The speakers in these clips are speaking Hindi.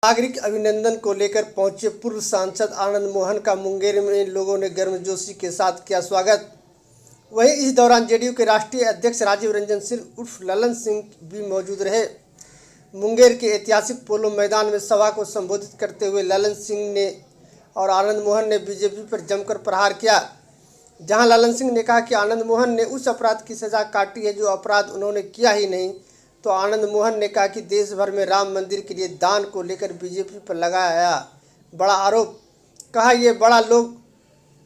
नागरिक अभिनंदन को लेकर पहुंचे पूर्व सांसद आनंद मोहन का मुंगेर में लोगों ने गर्मजोशी के साथ किया स्वागत। वहीं इस दौरान जेडीयू के राष्ट्रीय अध्यक्ष राजीव रंजन सिंह उर्फ ललन सिंह भी मौजूद रहे। मुंगेर के ऐतिहासिक पोलो मैदान में सभा को संबोधित करते हुए ललन सिंह ने और आनंद मोहन ने बीजेपी पर जमकर प्रहार किया। जहां ललन सिंह ने कहा कि आनंद मोहन ने उस अपराध की सजा काटी है जो अपराध उन्होंने किया ही नहीं, तो आनंद मोहन ने कहा कि देश भर में राम मंदिर के लिए दान को लेकर बीजेपी पर लगाया बड़ा आरोप। कहा ये बड़ा लोग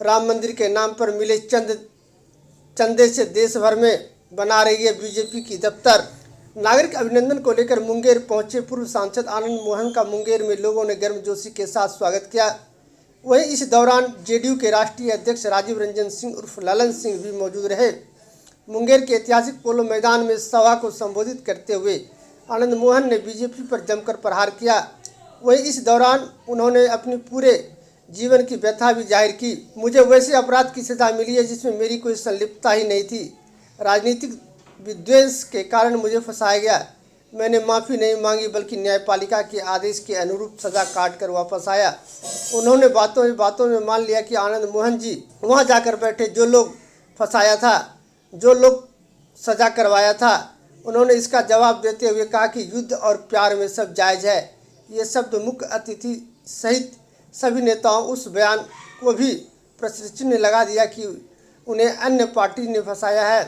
राम मंदिर के नाम पर मिले चंदे से देश भर में बना रही है बीजेपी की दफ्तर। नागरिक अभिनंदन को लेकर मुंगेर पहुंचे पूर्व सांसद आनंद मोहन का मुंगेर में लोगों ने गर्मजोशी के साथ स्वागत किया। वहीं इस दौरान जेडीयू के राष्ट्रीय अध्यक्ष राजीव रंजन सिंह उर्फ ललन सिंह भी मौजूद रहे। मुंगेर के ऐतिहासिक पोलो मैदान में सभा को संबोधित करते हुए आनंद मोहन ने बीजेपी पर जमकर प्रहार किया। वहीं इस दौरान उन्होंने अपनी पूरे जीवन की व्यथा भी जाहिर की। मुझे वैसे अपराध की सजा मिली है जिसमें मेरी कोई संलिप्तता ही नहीं थी। राजनीतिक विद्वेष के कारण मुझे फंसाया गया। मैंने माफ़ी नहीं मांगी बल्कि न्यायपालिका के आदेश के अनुरूप सजा काट कर वापस आया। उन्होंने बातों में मान लिया कि आनंद मोहन जी वहां जाकर बैठे जो लोग फंसाया था, जो लोग सजा करवाया था। उन्होंने इसका जवाब देते हुए कहा कि युद्ध और प्यार में सब जायज़ है। ये शब्द मुख्य अतिथि सहित सभी नेताओं उस बयान को भी प्रश्न चिन्ह लगा दिया कि उन्हें अन्य पार्टी ने फंसाया है,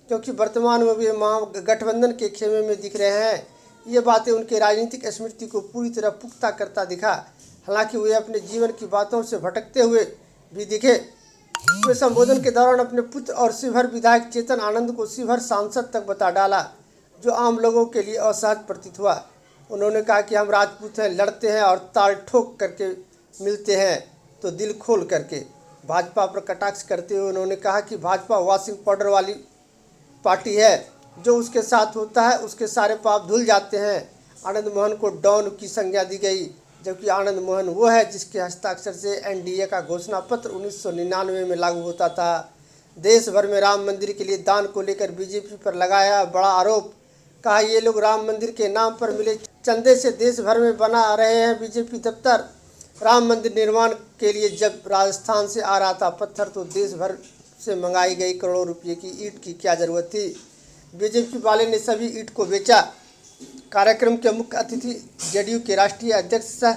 क्योंकि वर्तमान में वे महागठबंधन के खेमे में दिख रहे हैं। ये बातें उनके राजनीतिक स्मृति को पूरी तरह पुख्ता करता दिखा। हालांकि वे अपने जीवन की बातों से भटकते हुए भी दिखे। वे संबोधन के दौरान अपने पुत्र और शिवहर विधायक चेतन आनंद को शिवहर सांसद तक बता डाला, जो आम लोगों के लिए असहज प्रतीत हुआ। उन्होंने कहा कि हम राजपूत हैं, लड़ते हैं और ताल ठोक करके मिलते हैं तो दिल खोल करके। भाजपा पर कटाक्ष करते हुए उन्होंने कहा कि भाजपा वॉशिंग पाउडर वाली पार्टी है, जो उसके साथ होता है उसके सारे पाप धुल जाते हैं। आनंद मोहन को डॉन की संज्ञा दी गई, जबकि आनंद मोहन वो है जिसके हस्ताक्षर से एनडीए का घोषणा पत्र 1999 में लागू होता था। देश भर में राम मंदिर के लिए दान को लेकर बीजेपी पर लगाया बड़ा आरोप। कहा ये लोग राम मंदिर के नाम पर मिले चंदे से देश भर में बना रहे हैं बीजेपी दफ्तर। राम मंदिर निर्माण के लिए जब राजस्थान से आ रहा था पत्थर, तो देश भर से मंगाई गई करोड़ों रुपये की ईंट की क्या ज़रूरत थी। बीजेपी वाले ने सभी ईंट को बेचा। कार्यक्रम के मुख्य अतिथि जेडीयू के राष्ट्रीय अध्यक्ष सह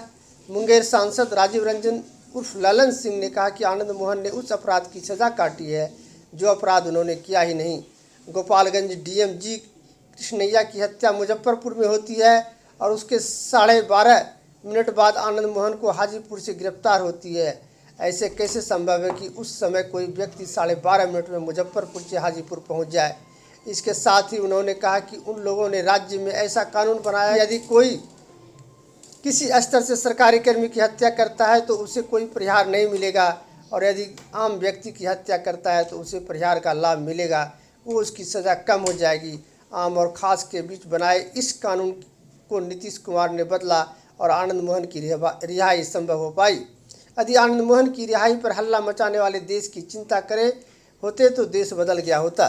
मुंगेर सांसद राजीव रंजन उर्फ ललन सिंह ने कहा कि आनंद मोहन ने उस अपराध की सजा काटी है जो अपराध उन्होंने किया ही नहीं। गोपालगंज डीएम जी कृष्णैया की हत्या मुजफ्फरपुर में होती है और उसके 12.5 मिनट बाद आनंद मोहन को हाजीपुर से गिरफ्तार होती है। ऐसे कैसे संभव है कि उस समय कोई व्यक्ति 12.5 मिनट में मुजफ्फरपुर से हाजीपुर पहुंच जाए। इसके साथ ही उन्होंने कहा कि उन लोगों ने राज्य में ऐसा कानून बनाया है यदि कोई किसी स्तर से सरकारी कर्मी की हत्या करता है तो उसे कोई परिहार नहीं मिलेगा, और यदि आम व्यक्ति की हत्या करता है तो उसे परिहार का लाभ मिलेगा, वो उसकी सज़ा कम हो जाएगी। आम और खास के बीच बनाए इस कानून को नीतीश कुमार ने बदला और आनंद मोहन की रिहाई संभव हो पाई। यदि आनंद मोहन की रिहाई पर हल्ला मचाने वाले देश की चिंता करे होते तो देश बदल गया होता।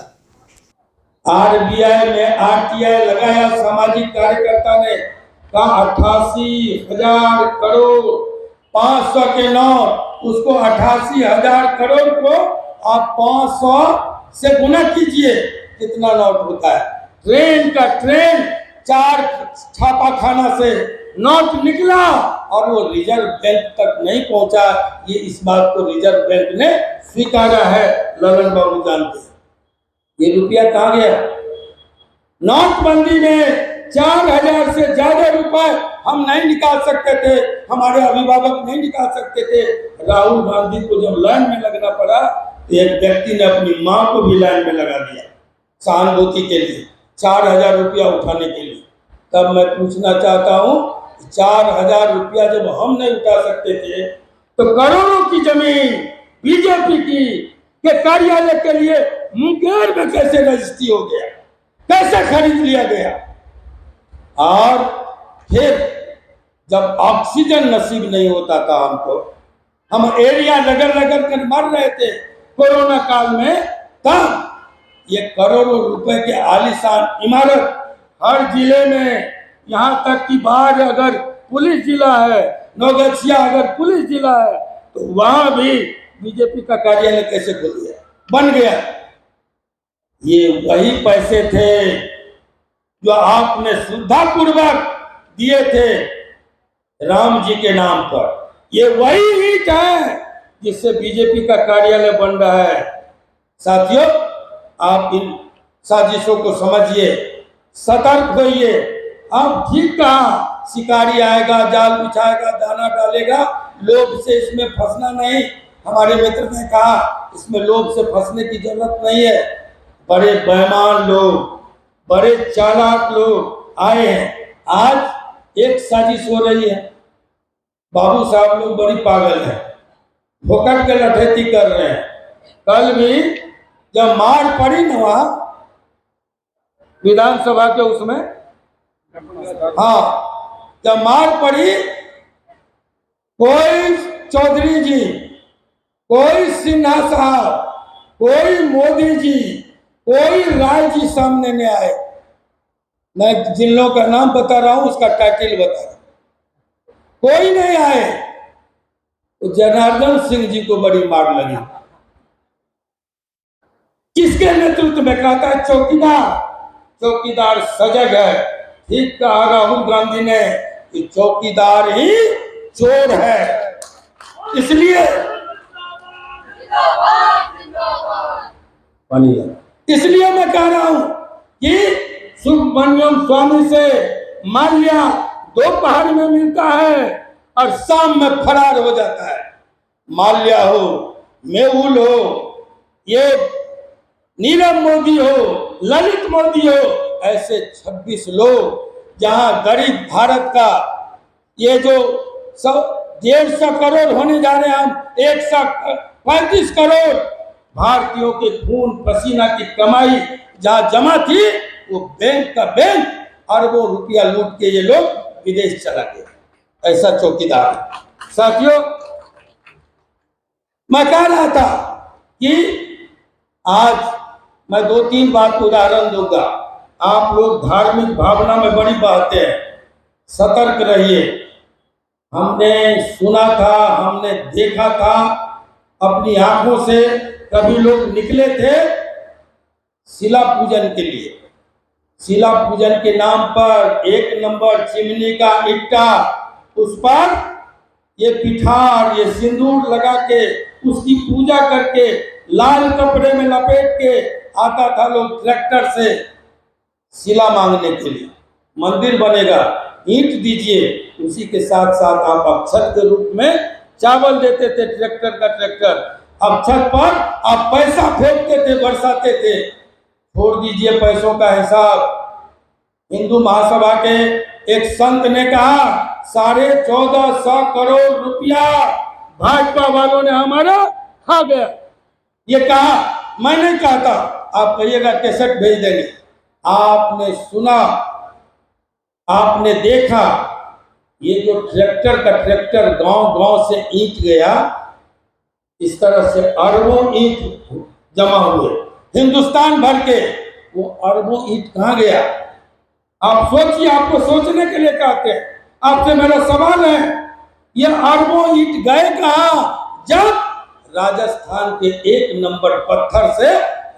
आरबीआई में आरटीआई लगाया सामाजिक कार्यकर्ता ने, कहा 88,000 करोड़ 500 के नोट, उसको 88,000 करोड़ को आप 500 से गुना कीजिए कितना नोट होता है। ट्रेन 4 छापाखाना से नोट निकला और वो रिजर्व बैंक तक नहीं पहुंचा। ये इस बात को रिजर्व बैंक ने स्वीकारा है, ललन बाबू जानते हैं। ये रुपया कहाँ गया? नोटबंदी में 4,000 से ज्यादा रुपए हम नहीं निकाल सकते थे, हमारे अभिभावक नहीं निकाल सकते थे। राहुल गांधी को जब लाइन में लगना पड़ा तो एक व्यक्ति ने अपनी माँ को भी लाइन में लगा दिया सहानुभूति के लिए, 4,000 रुपया उठाने के लिए। तब मैं पूछना चाहता हूँ, 4,000 रुपया जब हम नहीं उठा सकते थे तो करोड़ों की जमीन बीजेपी की के कार्यालय के लिए मुंगेर में कैसे रजिस्ट्री हो गया, कैसे खरीद लिया गया। और फिर जब ऑक्सीजन नसीब नहीं होता था हमको, हम एरिया लगन कर मर रहे थे कोरोना काल में, तब ये करोड़ों रुपए के आलीशान इमारत हर जिले में, यहाँ तक कि बाढ़ अगर पुलिस जिला है, नौगछिया अगर पुलिस जिला है, तो वहां भी बीजेपी का कार्यालय कैसे खुल गया, बन गया। ये वही पैसे थे जो आपने श्रद्धापूर्वक दिए थे राम जी के नाम पर। ये वही ईंट है जिससे बीजेपी का कार्यालय बन रहा है। साथियों, आप इन साजिशों को समझिए, सतर्क होइए। अब ठीक कहा, शिकारी आएगा, जाल बिछाएगा, दाना डालेगा, लोभ से इसमें फंसना नहीं। हमारे मित्र ने कहा इसमें लोभ से फंसने की जरूरत नहीं है। बड़े बेईमान लोग, बड़े चालाक लोग आए हैं। आज एक साजिश हो रही है, बाबू साहब लोग बड़ी पागल हैं, भोकट के लठेती कर रहे हैं। कल भी जब मार पड़ी ना वहां विधानसभा के उसमें, हाँ, जब मार पड़ी, कोई चौधरी जी, कोई सिन्हा साहब, कोई मोदी जी, कोई राय जी सामने नहीं आए। मैं जिन लोगों का नाम बता रहा हूं उसका टाइटल बता रहा हूं, कोई नहीं आए। तो जनार्दन सिंह जी को बड़ी मार लगी। किसके नेतृत्व में? कहता है चौकीदार, चौकीदार सजग है। ठीक कहा राहुल गांधी ने कि चौकीदार ही चोर है। इसलिए मैं कह रहा हूं कि सुब्रमण्यम स्वामी से माल्या दोपहर में मिलता है और शाम में फरार हो जाता है। माल्या हो, मेहुल हो, ये नीरव मोदी हो, ललित मोदी हो, ऐसे 26 लोग, जहां गरीब भारत का ये जो 150 करोड़ होने जा रहे हैं, हम 135 करोड़ भारतीयों के खून पसीना की कमाई जहां जमा थी, वो बैंक का बैंक अरबों रुपया लूट के ये लोग विदेश चला गया। ऐसा चौकीदार। साथियों, मैं कह रहा था कि आज मैं 2-3 बात उदाहरण दूंगा। आप लोग धार्मिक भावना में बड़ी बहते हैं, सतर्क रहिए। हमने सुना था, हमने देखा था अपनी आंखों से, कभी लोग निकले थे शिला पूजन के लिए। शिला पूजन के नाम पर 1 नंबर चिमनी का ईटा, उस पर ये पिठार, ये सिंदूर लगा के उसकी पूजा करके लाल कपड़े में लपेट के आता था लोग ट्रैक्टर से शिला मांगने के लिए। मंदिर बनेगा, ईंट दीजिए, उसी के साथ साथ आप अक्षत के रूप में चावल देते थे, ट्रैक्टर का ट्रैक्टर। अक्षत पर आप पैसा फेंकते थे, बरसाते थे। छोड़ दीजिए पैसों का हिसाब। हिंदू महासभा के एक संत ने कहा 1450 करोड़ रुपया भाजपा वालों ने हमारा खा गया। ये कहा, मैं नहीं कहा था, आप कहिएगा कैसेट भेज देंगे। आपने सुना, आपने देखा, ये जो ट्रैक्टर का ट्रैक्टर गांव-गांव से ईंट गया, इस तरह से अरबों ईंट जमा हुए हिंदुस्तान भर के। वो अरबों ईंट कहाँ गया? आप सोचिए, आपको सोचने के लिए कहते हैं। आपसे मेरा सवाल है, ये अरबों ईंट गए कहाँ? जब राजस्थान के 1 नंबर पत्थर से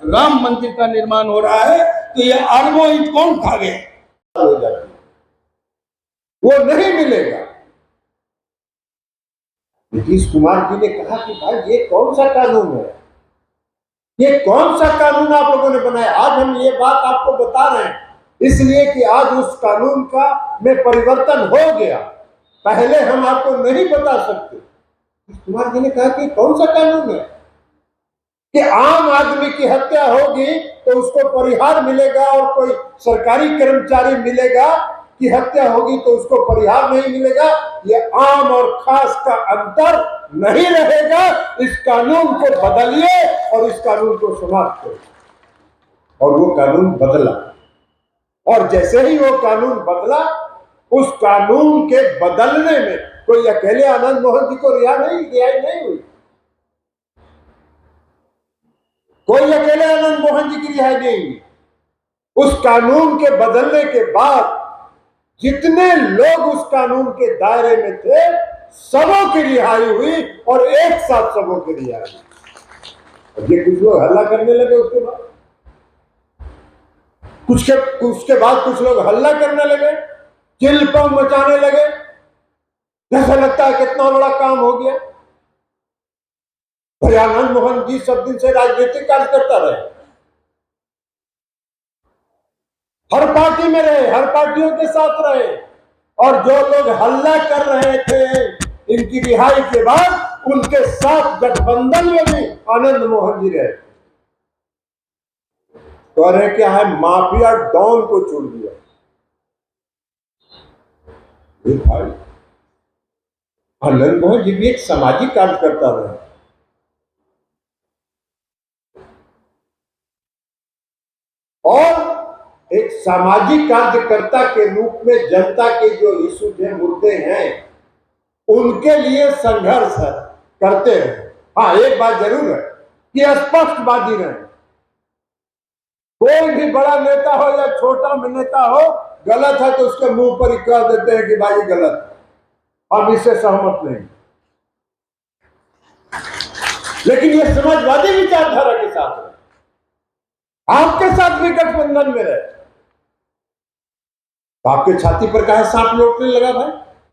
राम मंदिर का निर्माण हो रहा है, तो ये अरबों ईंट कौन खा गए? वो नहीं मिलेगा। नीतीश कुमार जी ने कहा कि भाई ये कौन सा कानून है, ये कौन सा कानून आप लोगों ने बनाया। आज हम ये बात आपको बता रहे हैं इसलिए कि आज उस कानून का में परिवर्तन हो गया। पहले हम आपको नहीं बता सकते। कुमार जी ने कहा कि कौन सा कानून है कि आम आदमी की हत्या होगी तो उसको परिहार मिलेगा, और कोई सरकारी कर्मचारी मिलेगा की हत्या होगी तो उसको परिहार नहीं मिलेगा। ये आम और खास का अंतर नहीं रहेगा। इस कानून को बदलिए और इस कानून को समाप्त करिए। और वो कानून बदला, और जैसे ही वो कानून बदला, उस कानून के बदलने में कोई अकेले आनंद मोहन जी को रिहाई नहीं हुई। कोई अकेले आनंद मोहन जी की रिहाई नहीं हुई। उस कानून के बदलने के बाद जितने लोग उस कानून के दायरे में थे सबों की रिहाई हुई और एक साथ सबों की रिहाई। ये कुछ लोग हल्ला करने लगे, उसके बाद कुछ लोग हल्ला करने लगे, चिल्पम मचाने लगे, जैसा लगता है कितना बड़ा काम हो गया। भाई आनंद मोहन जी सब दिन से राजनीतिक कार्य करता रहे, हर पार्टी में रहे, हर पार्टियों के साथ रहे, और जो लोग हल्ला कर रहे थे इनकी रिहाई के बाद उनके साथ गठबंधन में भी आनंद मोहन जी रहे। कह रहे क्या है, माफिया डॉन को छोड़ दिया। भाई आनंद मोहन जी भी एक सामाजिक कार्य करता रहे, और एक सामाजिक कार्यकर्ता के रूप में जनता के जो इशू हैं, मुद्दे हैं, उनके लिए संघर्ष करते हैं। हाँ, एक बात जरूर है कि स्पष्टवादी रहे। कोई भी बड़ा नेता हो या छोटा नेता हो, गलत है तो उसके मुंह पर ही कह देते हैं कि भाई गलत है, हम इससे सहमत नहीं। लेकिन ये समाजवादी विचारधारा के साथ रहे, आपके साथ भी गठबंधन में रहे, तो आपके छाती पर काहे सांप लौटने लगा भाई?